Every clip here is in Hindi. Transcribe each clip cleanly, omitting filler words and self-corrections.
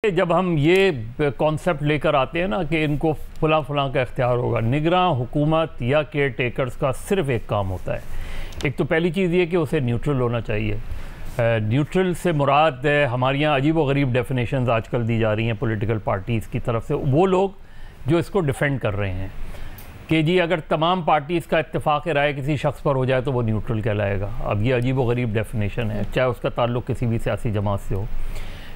जब हम ये कॉन्सेप्ट लेकर आते हैं ना कि इनको फलां फलां का इख्तियार होगा, निगरान हुकूमत या केयर टेकर्स का सिर्फ एक काम होता है। एक तो पहली चीज़ ये कि उसे न्यूट्रल होना चाहिए। न्यूट्रल से मुराद हमारे यहाँ अजीब व गरीब डेफिनेशंस आजकल दी जा रही हैं पॉलिटिकल पार्टीज़ की तरफ से, वो लोग जो इसको डिफेंड कर रहे हैं कि जी अगर तमाम पार्टीज़ का इत्तेफाक राय किसी शख्स पर हो जाए तो वो न्यूट्रल कहलाएगा। अब ये अजीब व गरीब डेफिनेशन है, चाहे उसका ताल्लुक़ किसी भी सियासी जमात से हो।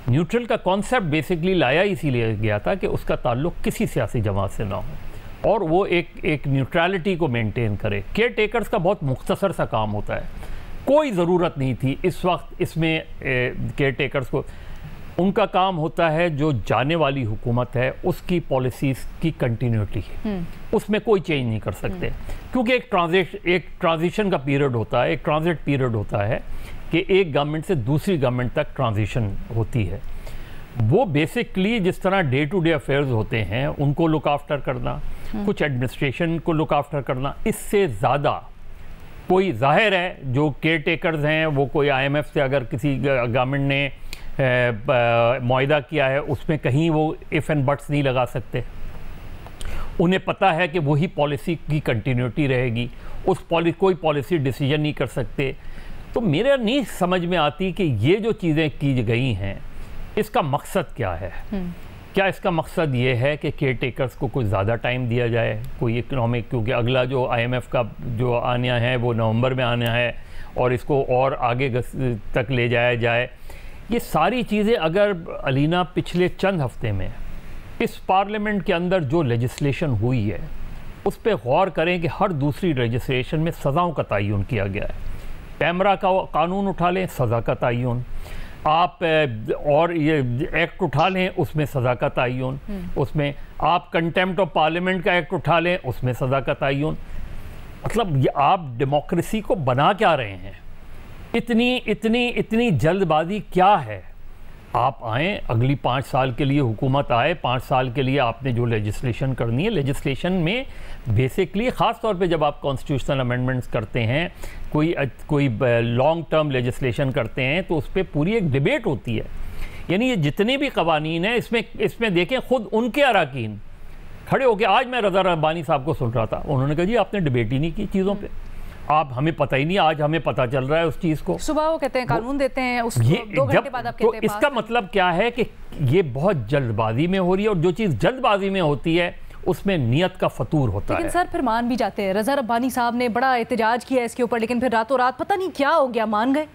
न्यूट्रल का कॉन्सेप्ट बेसिकली लाया इसीलिए गया था कि उसका ताल्लुक़ किसी सियासी जमात से ना हो और वो एक न्यूट्रलिटी को मेंटेन करे। केयर टेकर्स का बहुत मुख्तसर सा काम होता है, कोई ज़रूरत नहीं थी इस वक्त इसमें केयर टेकर्स को। उनका काम होता है जो जाने वाली हुकूमत है उसकी पॉलिसीज़ की कंटिन्यूटी है, उसमें कोई चेंज नहीं कर सकते क्योंकि एक ट्रांजिशन का पीरियड होता है, एक ट्रांजिट पीरियड होता है कि एक गवर्नमेंट से दूसरी गवर्नमेंट तक ट्रांजिशन होती है। वो बेसिकली जिस तरह डे टू डे अफेयर्स होते हैं उनको लुक आफ्टर करना, कुछ एडमिनिस्ट्रेशन को लुक आफ्टर करना, इससे ज़्यादा कोई जाहिर है जो केयर टेकर्स हैं वो कोई IMF से अगर किसी गवर्नमेंट ने मुआहिदा किया है उसमें कहीं वो इफ़ एंड बट्स नहीं लगा सकते। उन्हें पता है कि वही पॉलिसी की कंटिन्यूटी रहेगी, कोई पॉलिसी डिसीजन नहीं कर सकते। तो मेरा नहीं समझ में आती कि ये जो चीज़ें की गई हैं इसका मकसद क्या है। क्या इसका मकसद ये है कि केयर टेकर्स को कुछ ज़्यादा टाइम दिया जाए, कोई इकनॉमिक, क्योंकि अगला जो IMF का जो आना है वो नवंबर में आना है और इसको और आगे तक ले जाया जाए। ये सारी चीज़ें अगर अलीना पिछले चंद हफ्ते में इस पार्लियामेंट के अंदर जो लेजिस्लेशन हुई है उस पर गौर करें कि हर दूसरी लेजिस्लेशन में सज़ाओं का तयन किया गया है। पैमरा का कानून उठा लें, सज़ा का तयन, आप और ये एक्ट उठा लें उसमें सज़ा का तयन, उसमें आप कंटेम्प्ट ऑफ पार्लियामेंट का एक्ट उठा लें उसमें सज़ा का तयन। मतलब ये आप डेमोक्रेसी को बना क्या रहे हैं? इतनी जल्दबाजी क्या है? आप आएँ, अगली 5 साल के लिए हुकूमत आए, 5 साल के लिए आपने जो लेजिस्लेशन करनी है, लेजिस्लेशन में बेसिकली ख़ास तौर पे जब आप कॉन्स्टिट्यूशनल अमेंडमेंट्स करते हैं, कोई लॉन्ग टर्म लेजिस्लेशन करते हैं तो उस पर पूरी एक डिबेट होती है। यानी ये जितने भी कवानीन हैं इसमें देखें खुद उनके अरकान खड़े होकर, आज मैं रज़ा रब्बानी साहब को सुन रहा था, उन्होंने कहा जी आपने डिबेट ही नहीं की चीज़ों पर, आप हमें पता ही नहीं, आज हमें पता चल रहा है उस चीज़ को। सुबह वो कहते हैं कानून देते हैं, उस 2 घंटे बाद आप कहते हैं। इसका मतलब क्या है कि ये बहुत जल्दबाजी में हो रही है और जो चीज़ जल्दबाजी में होती है उसमें नियत का फतूर होता है। लेकिन सर फिर मान भी जाते हैं, रज़ा रब्बानी साहब ने बड़ा एहतजाज किया इसके ऊपर, लेकिन फिर रातों रात पता नहीं क्या हो गया, मान गए।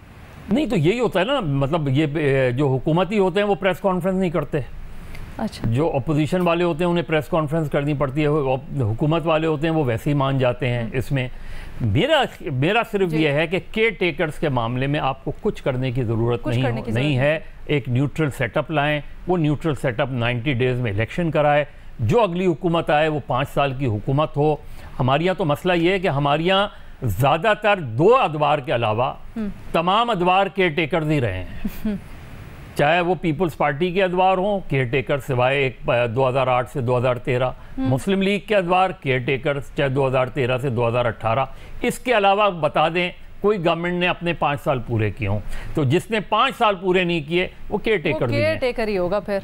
नहीं तो यही होता है ना, मतलब ये जो हुकूमती होते हैं वो प्रेस कॉन्फ्रेंस नहीं करते। अच्छा, जो अपोजिशन वाले होते हैं उन्हें प्रेस कॉन्फ्रेंस करनी पड़ती है, हुकूमत वाले होते हैं वो वैसे ही मान जाते हैं। इसमें मेरा सिर्फ ये है कि केयर टेकर्स के मामले में आपको कुछ करने की ज़रूरत नहीं है। एक न्यूट्रल सेटअप लाएं, वो न्यूट्रल सेटअप 90 डेज़ में इलेक्शन कराए, जो अगली हुकूमत आए वो 5 साल की हुकूमत हो। हमारे यहाँ तो मसला ये है कि हमारे यहाँ ज़्यादातर 2 अदवार के अलावा तमाम अदवार केयर टेकर्स ही रहे हैं, चाहे वो पीपल्स पार्टी के अदवार हों, केयर टेकर सिवाय एक 2008 से 2013, मुस्लिम लीग के अदवार केयर टेकर्स चाहे 2013 से 2018। इसके अलावा बता दें कोई गवर्नमेंट ने अपने 5 साल पूरे किए हों, तो जिसने 5 साल पूरे नहीं किए वो केयर टेकर ही होगा फिर।